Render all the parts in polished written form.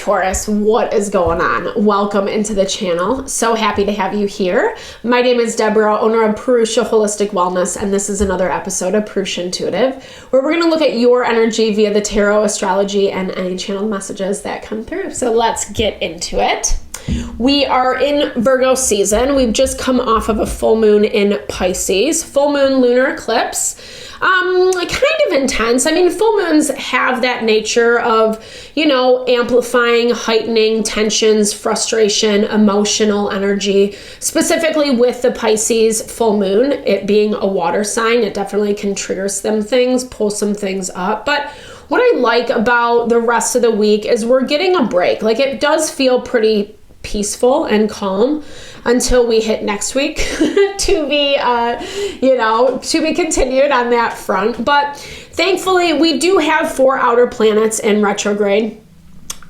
Taurus, what is going on? Welcome into the channel. So happy to have you here. My name is Deborah, owner of Purusha Holistic Wellness, and this is another episode of Purusha Intuitive, where we're going to look at your energy via the tarot, astrology, and any channeled messages that come through. So let's get into it. We are in Virgo season. We've just come off of a full moon in Pisces, full moon lunar eclipse. Kind of intense. I mean, full moons have that nature of, amplifying, heightening tensions, frustration, emotional energy. Specifically with the Pisces full moon, it being a water sign, it definitely can trigger some things, pull some things up. But what I like about the rest of the week is we're getting a break. Like, it does feel pretty peaceful and calm until we hit next week to be continued on that front. But thankfully, we do have 4 outer planets in retrograde.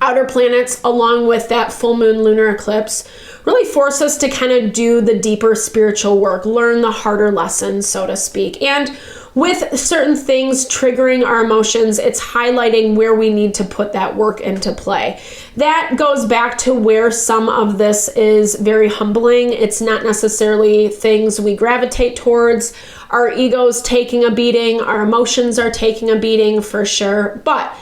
Outer planets, along with that full moon lunar eclipse, really force us to kind of do the deeper spiritual work, learn the harder lessons, so to speak. And with certain things triggering our emotions, it's highlighting where we need to put that work into play. That goes back to where some of this is very humbling. It's not necessarily things we gravitate towards. Our ego's taking a beating. Our emotions are taking a beating for sure. But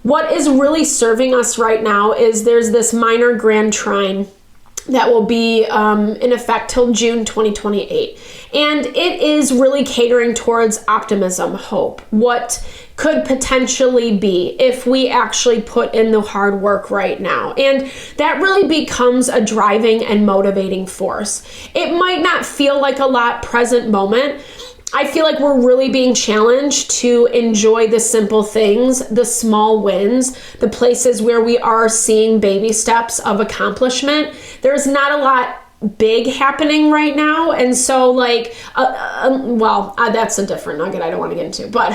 what is really serving us right now is there's this minor grand trine that will be in effect till June 2028. And it is really catering towards optimism, hope, what could potentially be if we actually put in the hard work right now. And that really becomes a driving and motivating force. It might not feel like a lot present moment. I feel like we're really being challenged to enjoy the simple things, the small wins, the places where we are seeing baby steps of accomplishment. There's not a lot big happening right now. And so that's a different nugget I don't want to get into, but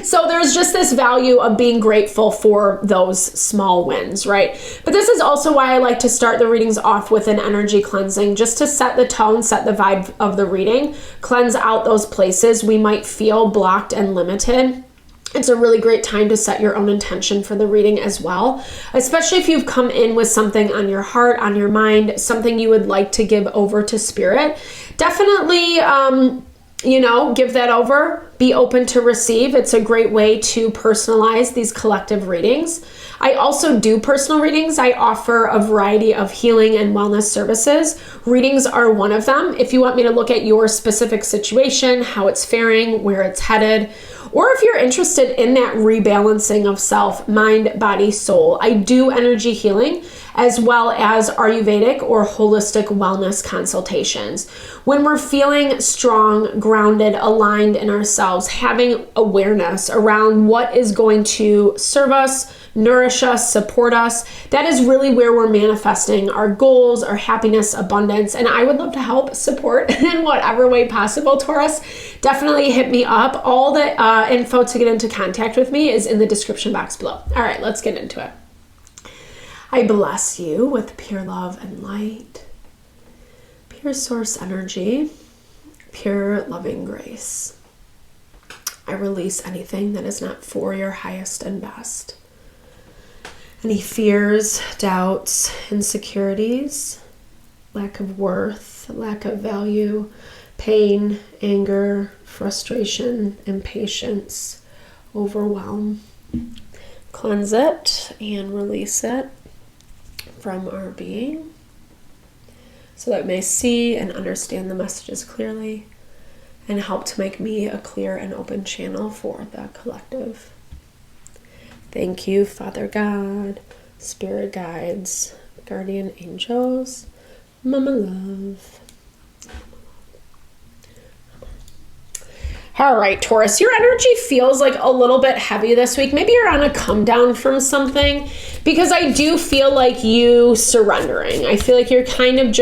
so there's just this value of being grateful for those small wins, right? But this is also why I like to start the readings off with an energy cleansing, just to set the tone, set the vibe of the reading, cleanse out those places we might feel blocked and limited. It's a really great time to set your own intention for the reading as well, especially if you've come in with something on your heart, on your mind, something you would like to give over to spirit. Definitely, give that over. Be open to receive. It's a great way to personalize these collective readings. I also do personal readings. I offer a variety of healing and wellness services. Readings are one of them. If you want me to look at your specific situation, how it's faring, where it's headed, or if you're interested in that rebalancing of self, mind, body, soul, I do energy healing as well as Ayurvedic or holistic wellness consultations. When we're feeling strong, grounded, aligned in ourselves, having awareness around what is going to serve us, nourish us, support us, that is really where we're manifesting our goals, our happiness, abundance, and I would love to help support in whatever way possible, Taurus. Definitely hit me up. All the info to get into contact with me is in the description box below. All right, let's get into it. I bless you with pure love and light, pure source energy, pure loving grace. I release anything that is not for your highest and best. Any fears, doubts, insecurities, lack of worth, lack of value, pain, anger, frustration, impatience, overwhelm. Cleanse it and release it from our being so that we may see and understand the messages clearly and help to make me a clear and open channel for the collective. Thank you, Father God, Spirit Guides, Guardian Angels, Mama Love. All right, Taurus, your energy feels like a little bit heavy this week. Maybe you're on a come down from something, because I do feel like you surrendering. I feel like you're kind of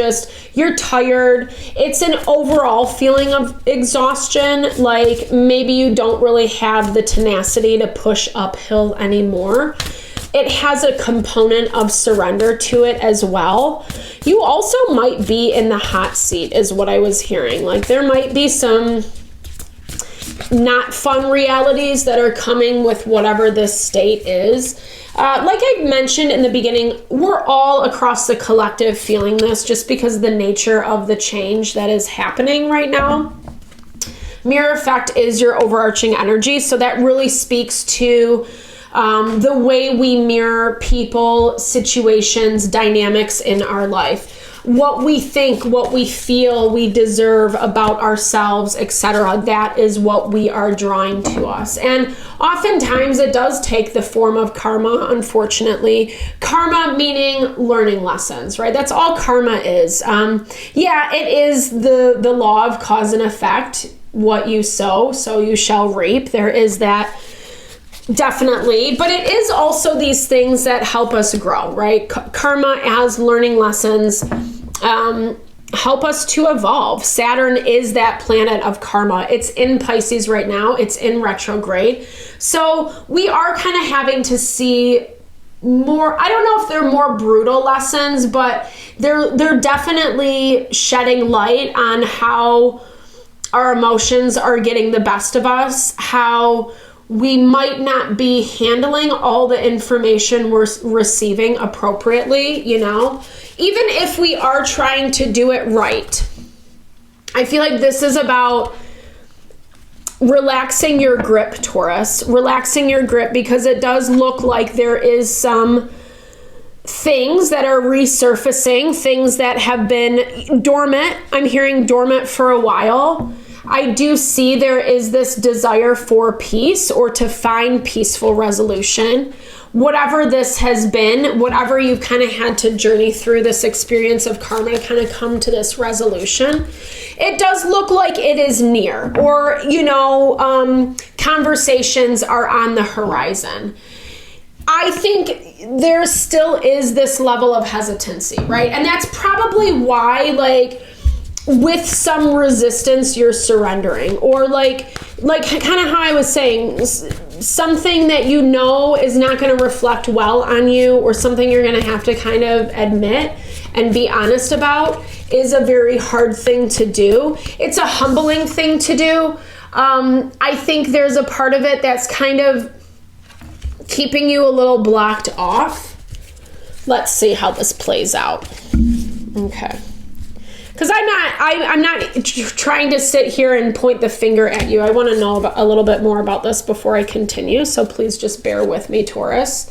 you're tired. It's an overall feeling of exhaustion. Like maybe you don't really have the tenacity to push uphill anymore. It has a component of surrender to it as well. You also might be in the hot seat is what I was hearing. Like there might be some not fun realities that are coming with whatever this state is. Like I mentioned in the beginning, we're all across the collective feeling this just because of the nature of the change that is happening right now. Mirror effect is your overarching energy, so that really speaks to the way we mirror people, situations, dynamics in our life. What we think, what we feel, we deserve about ourselves, etc. That is what we are drawing to us. And oftentimes it does take the form of karma, unfortunately. Karma meaning learning lessons, right? That's all karma is. Yeah, it is the law of cause and effect. What you sow, so you shall reap. There is that. Definitely, but it is also these things that help us grow, right? Karma as learning lessons help us to evolve. Saturn is that planet of karma. It's in Pisces right now. It's in retrograde. So we are kind of having to see more, I don't know if they're more brutal lessons, but they're definitely shedding light on how our emotions are getting the best of us, how we might not be handling all the information we're receiving appropriately, you know, even if we are trying to do it right. I feel like this is about relaxing your grip, Taurus, relaxing your grip, because it does look like there is some things that are resurfacing, things that have been dormant. I'm hearing dormant for a while. I do see there is this desire for peace or to find peaceful resolution. Whatever this has been, whatever you've kind of had to journey through this experience of karma to kind of come to this resolution, it does look like it is near, or, you know, conversations are on the horizon. I think there still is this level of hesitancy, right? And that's probably why, like, with some resistance, you're surrendering, or like kind of how I was saying, something that you know is not going to reflect well on you, or something you're going to have to kind of admit and be honest about, is a very hard thing to do. It's a humbling thing to do. I think there's a part of it that's kind of keeping you a little blocked off. Let's see how this plays out. Okay. Because I'm not trying to sit here and point the finger at you. I want to know a little bit more about this before I continue. So please just bear with me, Taurus.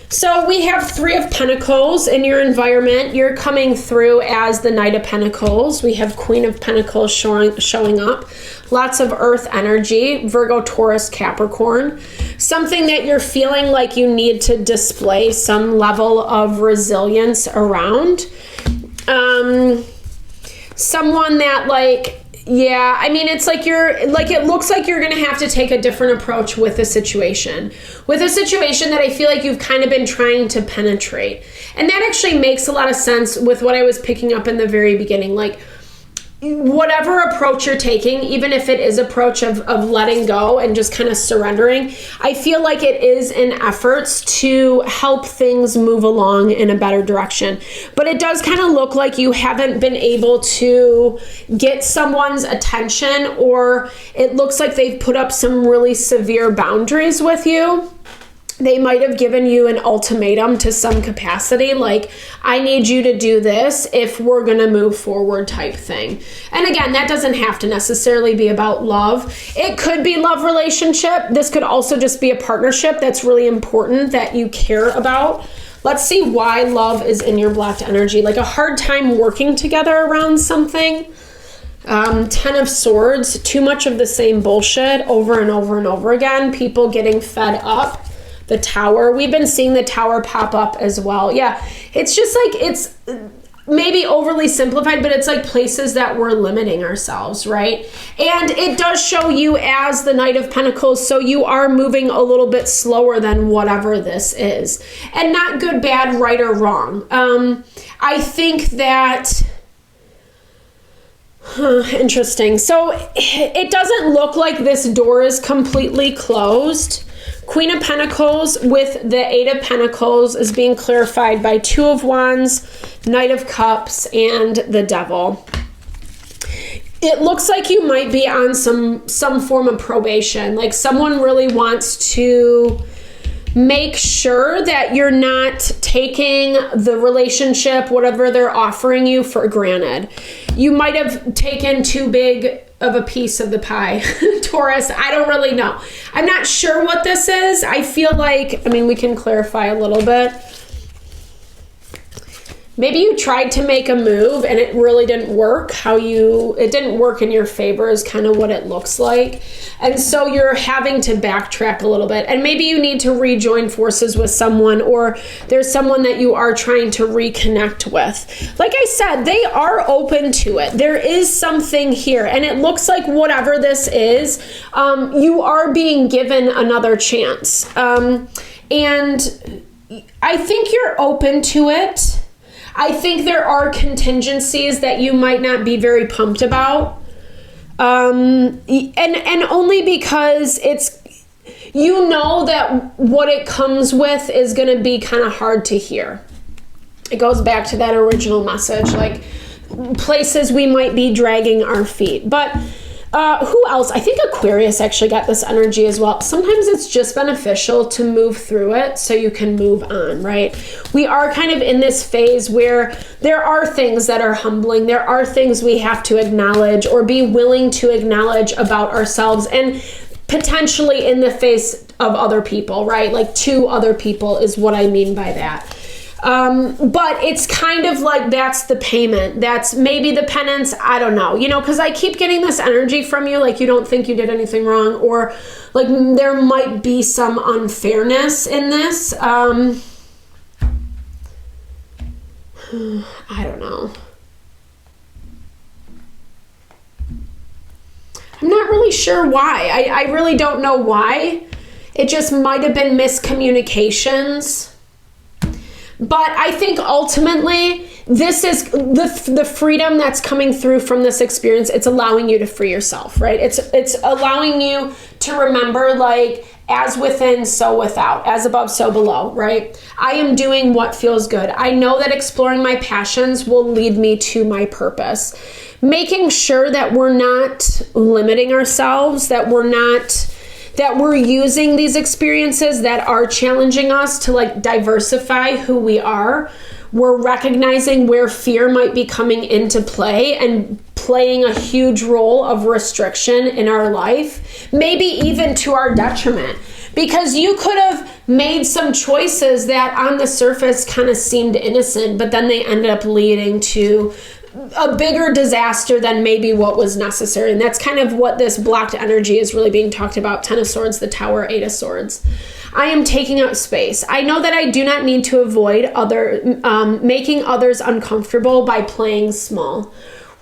So we have Three of Pentacles in your environment. You're coming through as the Knight of Pentacles. We have Queen of Pentacles showing up. Lots of earth energy, Virgo, Taurus, Capricorn. Something that you're feeling like you need to display some level of resilience around. Someone that, like, yeah, I mean, it's like it looks like you're going to have to take a different approach with a situation that I feel like you've kind of been trying to penetrate. And that actually makes a lot of sense with what I was picking up in the very beginning. Like, whatever approach you're taking, even if it is approach of letting go and just kind of surrendering, I feel like it is in efforts to help things move along in a better direction. But it does kind of look like you haven't been able to get someone's attention, or it looks like they've put up some really severe boundaries with you. They might have given you an ultimatum to some capacity, like, I need you to do this if we're going to move forward type thing. And again, that doesn't have to necessarily be about love. It could be love relationship. This could also just be a partnership that's really important that you care about. Let's see why love is in your blocked energy. Like a hard time working together around something. 10 of Swords, too much of the same bullshit over and over and over again. People getting fed up. The Tower, we've been seeing the Tower pop up as well. Yeah, it's just like, it's maybe overly simplified, but it's like places that we're limiting ourselves, right? And it does show you as the Knight of Pentacles, so you are moving a little bit slower than whatever this is. And not good, bad, right, or wrong. I think that... interesting. So it doesn't look like this door is completely closed. Queen of Pentacles with the Eight of Pentacles is being clarified by Two of Wands, Knight of Cups, and the Devil. it looks like you might be on some form of probation. Like someone really wants to make sure that you're not taking the relationship, whatever they're offering you, for granted. You might have taken too big of a piece of the pie, Taurus. I don't really know. I'm not sure what this is. I feel like, I mean, we can clarify a little bit. Maybe you tried to make a move and it really didn't work. It didn't work in your favor is kind of what it looks like. And so you're having to backtrack a little bit. And maybe you need to rejoin forces with someone, or there's someone that you are trying to reconnect with. Like I said, they are open to it. There is something here. And it looks like whatever this is, you are being given another chance. And I think you're open to it. I think there are contingencies that you might not be very pumped about. And only because it's, you know that what it comes with is going to be kind of hard to hear. It goes back to that original message, like places we might be dragging our feet. But who else? I think Aquarius actually got this energy as well. Sometimes it's just beneficial to move through it so you can move on, right? We are kind of in this phase where there are things that are humbling. There are things we have to acknowledge or be willing to acknowledge about ourselves, and potentially in the face of other people, right? Like to other people is what I mean by that. But it's kind of like that's the payment. That's maybe the penance. I don't know, because I keep getting this energy from you, like you don't think you did anything wrong, or like there might be some unfairness in this. I don't know. I'm not really sure why. I really don't know why. It just might have been miscommunications. But I think ultimately, this is the freedom that's coming through from this experience. It's allowing you to free yourself, right? It's allowing you to remember, like, as within, so without, as above, so below, right? I am doing what feels good. I know that exploring my passions will lead me to my purpose. Making sure that we're not limiting ourselves, that we're using these experiences that are challenging us to like diversify who we are. We're recognizing where fear might be coming into play and playing a huge role of restriction in our life, maybe even to our detriment. Because you could have made some choices that on the surface kind of seemed innocent, but then they ended up leading to a bigger disaster than maybe what was necessary. And that's kind of what this blocked energy is really being talked about. 10 of Swords, the Tower, 8 of Swords. I am taking up space. I know that I do not need to avoid making others uncomfortable by playing small,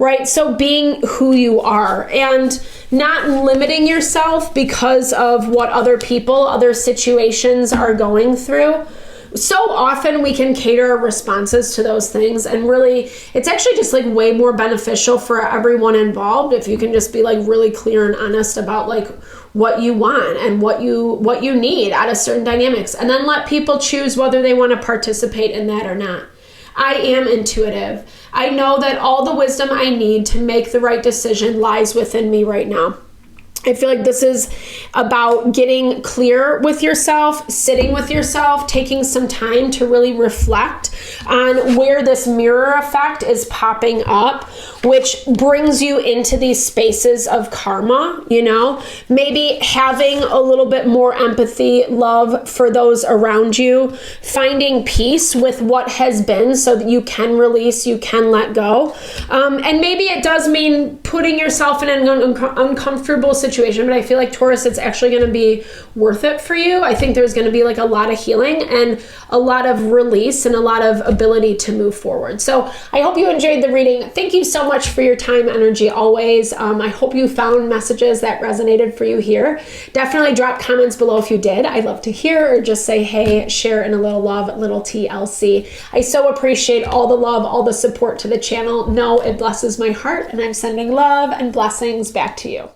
right? So being who you are and not limiting yourself because of what other people, other situations are going through. So often we can cater our responses to those things, and really it's actually just like way more beneficial for everyone involved if you can just be like really clear and honest about like what you want and what you need out of certain dynamics, and then let people choose whether they want to participate in that or not. I am intuitive. I know that all the wisdom I need to make the right decision lies within me right now. I feel like this is about getting clear with yourself, sitting with yourself, taking some time to really reflect on where this mirror effect is popping up, which brings you into these spaces of karma, maybe having a little bit more empathy, love for those around you, finding peace with what has been so that you can release, you can let go. And maybe it does mean putting yourself in an uncomfortable situation, but I feel like Taurus, it's actually going to be worth it for you. I think there's going to be like a lot of healing and a lot of release and a lot of ability to move forward. So I hope you enjoyed the reading. Thank you so much for your time, energy, always. I hope you found messages that resonated for you here. Definitely drop comments below if you did. I'd love to hear, or just say, hey, share in a little love, little TLC. I so appreciate all the love, all the support to the channel. Know it blesses my heart, and I'm sending love and blessings back to you.